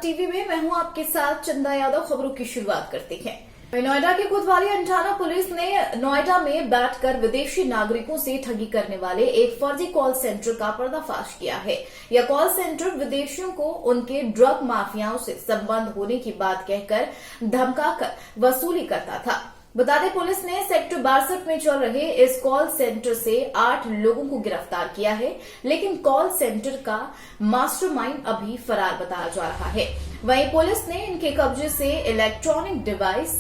TV में मैं हूं आपके साथ चंदा यादव। खबरों की शुरुआत करते हैं। नोएडा की कोतवाली अंटाना पुलिस ने नोएडा में बैठकर विदेशी नागरिकों से ठगी करने वाले एक फर्जी कॉल सेंटर का पर्दाफाश किया है। यह कॉल सेंटर विदेशियों को उनके ड्रग माफियाओं से संबंध होने की बात कहकर धमकाकर वसूली करता था। बता दें, पुलिस ने सेक्टर 62 में चल रहे इस कॉल सेंटर से 8 लोगों को गिरफ्तार किया है, लेकिन कॉल सेंटर का मास्टरमाइंड अभी फरार बताया जा रहा है। वहीं पुलिस ने इनके कब्जे से इलेक्ट्रॉनिक डिवाइस,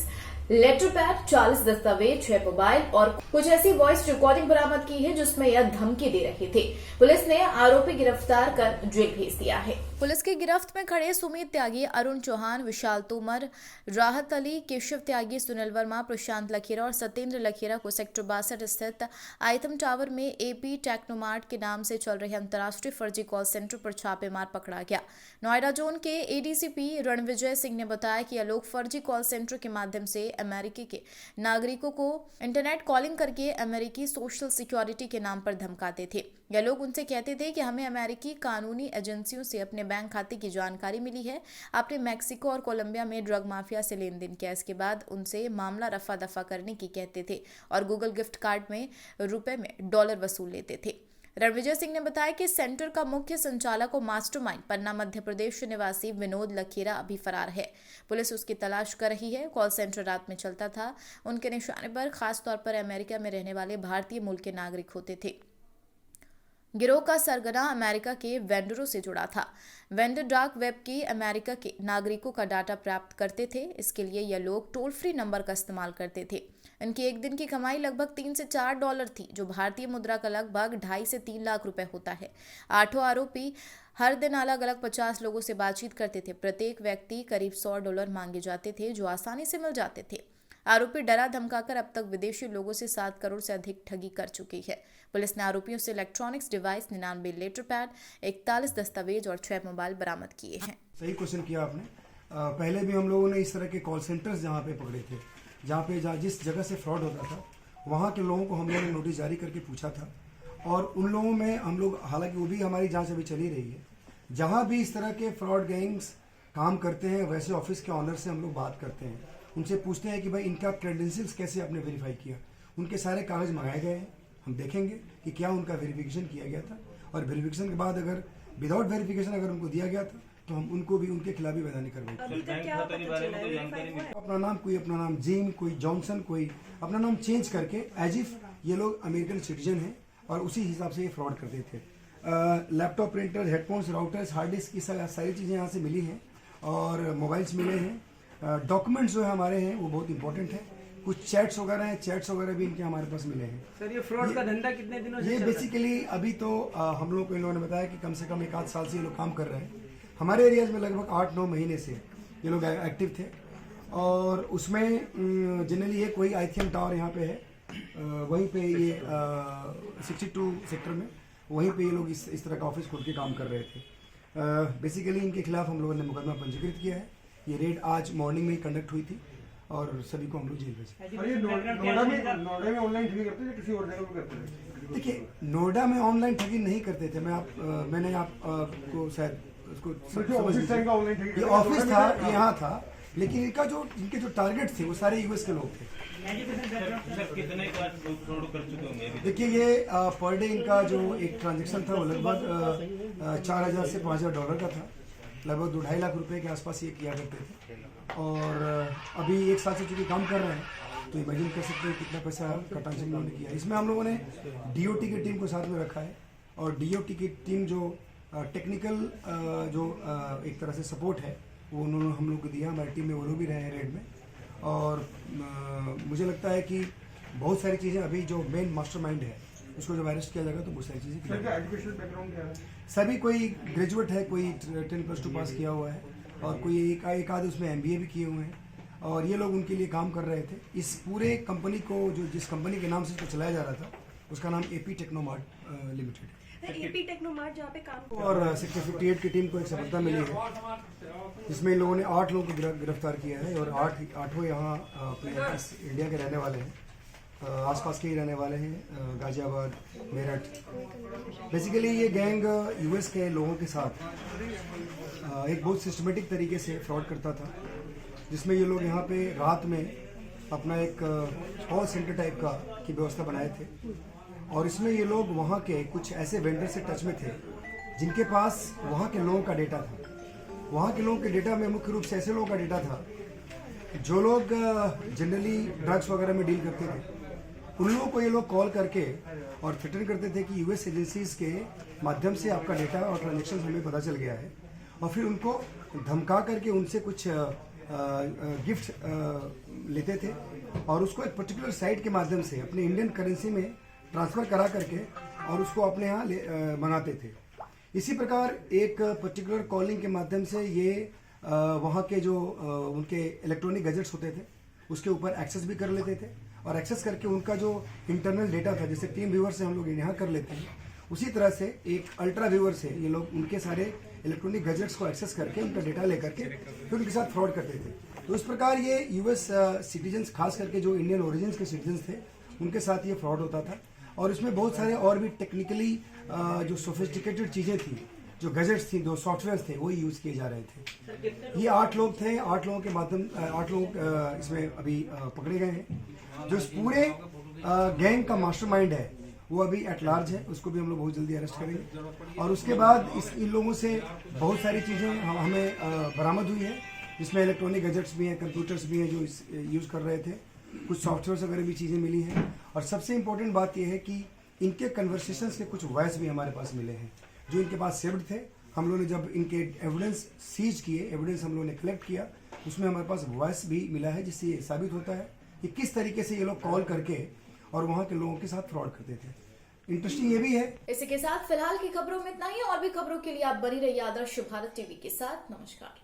लेटर पैड, 40 दस्तावेज, 6 मोबाइल और कुछ ऐसी वॉइस रिकॉर्डिंग बरामद की है जिसमें यह धमकी दे रहे थे। पुलिस ने आरोपी गिरफ्तार कर जेल भेज दिया है। पुलिस की गिरफ्त में खड़े सुमित त्यागी, अरुण चौहान, विशाल तोमर, राहत अली, केशव त्यागी, सुनील वर्मा, प्रशांत लखेरा और सत्येंद्र लखेरा को सेक्टर 62 स्थित आइटम टावर में एपी टेक्नोमार्ट के नाम से चल रहे अंतर्राष्ट्रीय फर्जी कॉल सेंटर पर छापेमार पकड़ा गया। नोएडा जोन के एडीसीपी रणविजय सिंह ने बताया कि यह लोग फर्जी कॉल सेंटर के माध्यम से अमेरिकी के नागरिकों को इंटरनेट कॉलिंग करके अमेरिकी सोशल सिक्योरिटी के नाम पर धमकाते थे। यह लोग उनसे कहते थे कि हमें अमेरिकी कानूनी एजेंसियों से अपने बैंक खाते की जानकारी मिली है, आपने मैक्सिको और कोलंबिया में ड्रग माफिया से लेन देन किया। इसके बाद उनसे मामला रफा दफा करने की कहते थे और गूगल गिफ्ट कार्ड में रुपए में डॉलर वसूल लेते थे। रणविजय सिंह ने बताया कि सेंटर का मुख्य संचालक और मास्टरमाइंड पन्ना मध्य प्रदेश निवासी विनोद लखेरा अभी फरार है। पुलिस उसकी तलाश कर रही है। कॉल सेंटर रात में चलता था। उनके निशाने पर खास तौर पर अमेरिका में रहने वाले भारतीय मूल के नागरिक होते थे। गिरोह का सरगना अमेरिका के वेंडरों से जुड़ा था। वेंडर डार्क वेब की अमेरिका के नागरिकों का डाटा प्राप्त करते थे। इसके लिए यह लोग टोल फ्री नंबर का इस्तेमाल करते थे। इनकी एक दिन की कमाई लगभग 3 से 4 डॉलर थी, जो भारतीय मुद्रा का लगभग 2.5 से 3 लाख रुपए होता है। 8 आरोपी हर दिन अलग अलग 50 लोगों से बातचीत करते थे। प्रत्येक व्यक्ति करीब 100 डॉलर मांगे जाते थे, जो आसानी से मिल जाते थे। आरोपी डरा धमकाकर अब तक विदेशी लोगों से 7 करोड़ से अधिक ठगी कर चुकी है। पुलिस ने आरोपियों से इलेक्ट्रॉनिक्स डिवाइस, 99 लेटर पैड, 41 दस्तावेज और 6 मोबाइल बरामद किए हैं। सही क्वेश्चन किया आपने। पहले भी हम लोगों ने इस तरह के कॉल सेंटर्स जहाँ पे पकड़े थे, जहाँ जिस जगह से फ्रॉड होता था, वहाँ के लोगों को हम लोगों ने नोटिस जारी करके पूछा था और उन लोगों में हम लोग, हालांकि वो भी हमारी जाँच अभी चली रही है, जहाँ भी इस तरह के फ्रॉड गैंग्स काम करते हैं वैसे ऑफिस के ऑनर से हम लोग बात करते हैं, उनसे पूछते हैं कि भाई इनका क्रेडेंशियल्स कैसे आपने वेरीफाई किया। उनके सारे कागज मंगाए गए हैं, हम देखेंगे कि क्या उनका वेरिफिकेशन किया गया था और वेरिफिकेशन के बाद अगर विदाउट वेरिफिकेशन अगर उनको दिया गया था तो हम उनको भी उनके खिलाफ भी वैधानिक कार्रवाई। अपना नाम, कोई अपना नाम जिम, कोई जॉनसन, कोई अपना नाम चेंज करके एज इफ ये लोग अमेरिकन सिटीजन हैं और उसी हिसाब से ये फ्रॉड करते थे। Laptop, printer, headphones, routers, hard disk की सारी चीज़ें यहाँ से मिली हैं और मोबाइल्स मिले हैं। डॉक्यूमेंट्स जो है हमारे हैं वो बहुत इंपॉर्टेंट है। कुछ चैट्स वगैरह हैं, चैट्स वगैरह भी इनके हमारे पास मिले हैं। सर, ये फ्रॉड का धंधा कितने दिनों से ये बेसिकली अभी तो हम लोग को इन लोगों ने बताया कि कम से कम 1 आध साल से ये लोग काम कर रहे हैं। हमारे एरियाज में लगभग 8-9 महीने से ये लोग एक्टिव थे और उसमें जनरली ये कोई आईथियम टावर यहाँ पे है, वहीं पे ये 62 सेक्टर में वहीं पे ये लोग इस तरह का ऑफिस खोल के काम कर रहे थे। बेसिकली इनके खिलाफ हम लोगों ने मुकदमा पंजीकृत किया है। ये रेड आज मॉर्निंग में ही कंडक्ट हुई थी और सभी को हम लोग जेल भेजे। नोएडा में ऑनलाइन ठगी करते थे, किसी और जगह पे करते थे? देखिए, नोएडा में ऑनलाइन ठगी नहीं करते थे। मैंने आपको शायद उसको ये ऑफिस था, यहाँ था, लेकिन इनके जो टारगेट थे वो सारे यूएस के लोग थे। देखिए, ये पर डे इनका जो एक ट्रांजेक्शन था वो लगभग 4,000 से 5,000 डॉलर का था। लगभग 2-2.5 लाख रुपए के आसपास ये किया करते थे और अभी 1 साल से चूंकि काम कर रहे हैं तो इमेजिन कर सकते हैं कितना पैसा का ट्रांजेक्शन उन्होंने किया। इसमें हम लोगों ने डीओटी की टीम को साथ में रखा है और डीओटी की टीम जो टेक्निकल जो एक तरह से सपोर्ट है वो उन्होंने हम लोग को दिया। हमारी टीम में वो लोग भी रहे हैं रेड में और मुझे लगता है कि बहुत सारी चीज़ें अभी जो मेन मास्टरमाइंड है उसको जब अरेस्ट किया जाएगा तो बहुत सारी चीज़ें। एजुकेशनल बैकग्राउंड क्या है? सभी कोई ग्रेजुएट है, कोई 10+2 पास किया हुआ है और कोई एक आध उसमें MBA भी किए हुए हैं और ये लोग उनके लिए काम कर रहे थे। इस पूरे कंपनी को जिस कंपनी के नाम से इसको चलाया जा रहा था उसका नाम एपी टेक्नोमार्ट लिमिटेड है। एपी टेक्नोमार्ट जहाँ पे काम और सेक्टर 58 की टीम को एक सफलता मिली है जिसमें इन लोगों ने 8 लोगों को गिरफ्तार किया है और 8 यहाँ अपने इंडिया के रहने वाले हैं आसपास के ही रहने वाले हैं, गाजियाबाद, मेरठ। बेसिकली ये गैंग यूएस के लोगों के साथ एक बहुत सिस्टमेटिक तरीके से फ्रॉड करता था, जिसमें ये लोग यहाँ पे रात में अपना एक कॉल सेंटर टाइप का की व्यवस्था बनाए थे। और इसमें ये लोग वहाँ के कुछ ऐसे वेंडर से टच में थे जिनके पास वहाँ के लोगों का डेटा था। वहाँ के लोगों के डेटा में मुख्य रूप से ऐसे लोगों का डेटा था जो लोग जनरली ड्रग्स वगैरह में डील करते थे। उन लोगों को ये लोग कॉल करके और थ्रेटन करते थे कि यूएस एजेंसीज के माध्यम से आपका डेटा और ट्रांजेक्शन हमें पता चल गया है, और फिर उनको धमका करके उनसे कुछ गिफ्ट लेते थे और उसको एक पर्टिकुलर साइट के माध्यम से अपने इंडियन करेंसी में ट्रांसफ़र करा करके और उसको अपने यहाँ मंगाते थे। इसी प्रकार एक पर्टिकुलर कॉलिंग के माध्यम से ये वहाँ के जो उनके इलेक्ट्रॉनिक गैजेट्स होते थे उसके ऊपर एक्सेस भी कर लेते थे, और एक्सेस करके उनका जो इंटरनल डेटा था, जैसे टीम व्यूअर से हम लोग यहाँ कर लेते हैं, उसी तरह से एक अल्ट्रा व्यूअर से ये लोग उनके सारे इलेक्ट्रॉनिक गैजेट्स को एक्सेस करके उनका डेटा लेकर के फिर उनके साथ फ्रॉड करते थे। तो इस प्रकार ये यूएस सिटीजन्स, खास करके जो इंडियन ओरिजिन्स के सिटीजन्स थे, उनके साथ ये फ्रॉड होता था। और इसमें बहुत सारे और भी टेक्निकली जो सोफिस्टिकेटेड चीज़ें थी, जो गैजेट्स थी, जो सॉफ्टवेयर थे, वो यूज़ किए जा रहे थे। ये 8 लोग थे, 8 लोगों के माध्यम 8 लोग इसमें अभी पकड़े गए हैं। जो इस पूरे गैंग का मास्टरमाइंड है वो अभी एट लार्ज है, उसको भी हम लोग बहुत जल्दी अरेस्ट करेंगे। और उसके बाद इन लोगों से बहुत सारी चीज़ें हमें बरामद हुई है, जिसमें इलेक्ट्रॉनिक गैजेट्स भी हैं, कंप्यूटर्स भी हैं जो यूज़ कर रहे थे, कुछ सॉफ्टवेयर वगैरह भी चीज़ें मिली हैं। और सबसे इम्पोर्टेंट बात यह है कि इनके कन्वर्सेशंस के कुछ वॉइस भी हमारे पास मिले हैं जो इनके पास सेव्ड थे। हम लोगों ने जब इनके एविडेंस सीज किए, एविडेंस हम लोगों ने कलेक्ट किया, उसमें हमारे पास वॉइस भी मिला है, जिससे ये साबित होता है कि किस तरीके से ये लोग कॉल करके और वहाँ के लोगों के साथ फ्रॉड करते थे। इंटरेस्टिंग ये भी है। इसी के साथ फिलहाल की खबरों में इतना ही। और भी खबरों के लिए आप बनी रहिए आदर्श भारत टीवी के साथ। नमस्कार।